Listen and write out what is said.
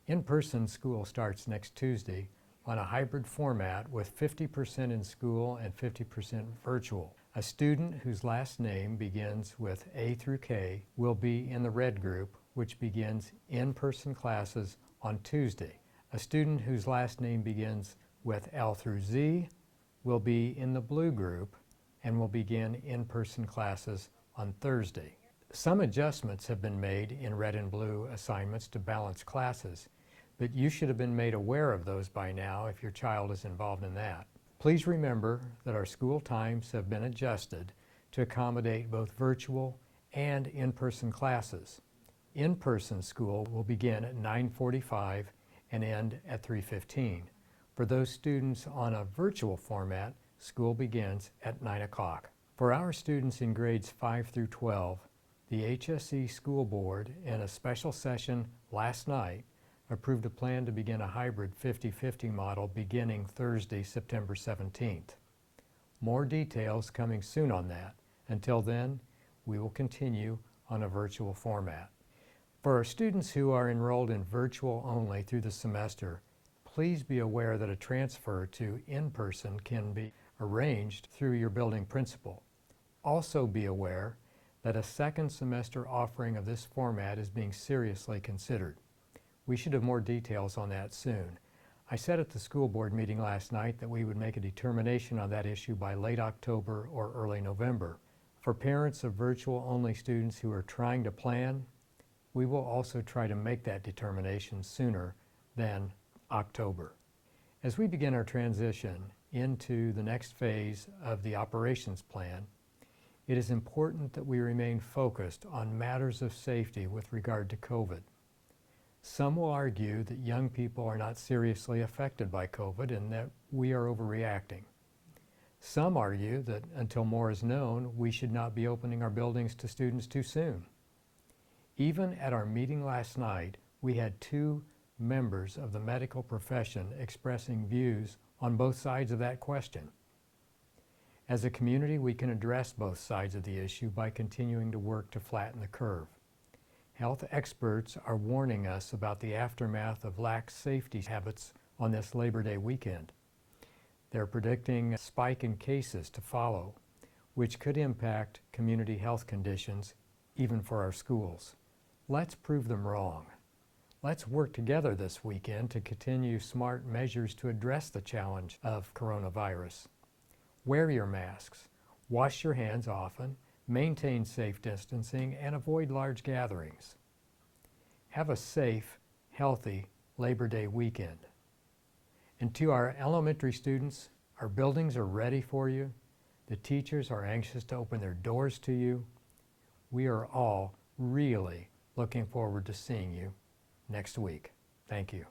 In-person school starts next Tuesday on a hybrid format with 50% in school and 50% virtual. A student whose last name begins with A through K will be in the red group, which begins in-person classes on Tuesday. A student whose last name begins with L through Z will be in the blue group and will begin in-person classes on Thursday. Some adjustments have been made in red and blue assignments to balance classes, but you should have been made aware of those by now if your child is involved in that. Please remember that our school times have been adjusted to accommodate both virtual and in-person classes. In-person school will begin at 9:45 and end at 3:15. For those students on a virtual format, school begins at 9 o'clock. For our students in grades 5 through 12, the HSE School Board, in a special session last night, approved a plan to begin a hybrid 50-50 model beginning Thursday, September 17th. More details coming soon on that. Until then, we will continue on a virtual format. For our students who are enrolled in virtual only through the semester, please be aware that a transfer to in-person can be arranged through your building principal. Also be aware that a second semester offering of this format is being seriously considered. We should have more details on that soon. I said at the school board meeting last night that we would make a determination on that issue by late October or early November. For parents of virtual-only students who are trying to plan, we will also try to make that determination sooner than October. As we begin our transition into the next phase of the operations plan, it is important that we remain focused on matters of safety with regard to COVID. Some will argue that young people are not seriously affected by COVID and that we are overreacting. Some argue that until more is known, we should not be opening our buildings to students too soon. Even at our meeting last night, we had 2 members of the medical profession expressing views on both sides of that question. As a community, we can address both sides of the issue by continuing to work to flatten the curve. Health experts are warning us about the aftermath of lax safety habits on this Labor Day weekend. They're predicting a spike in cases to follow, which could impact community health conditions even for our schools. Let's prove them wrong. Let's work together this weekend to continue smart measures to address the challenge of coronavirus. Wear your masks, wash your hands often, maintain safe distancing, and avoid large gatherings. Have a safe, healthy Labor Day weekend. And to our elementary students, our buildings are ready for you. The teachers are anxious to open their doors to you. We are all really looking forward to seeing you next week. Thank you.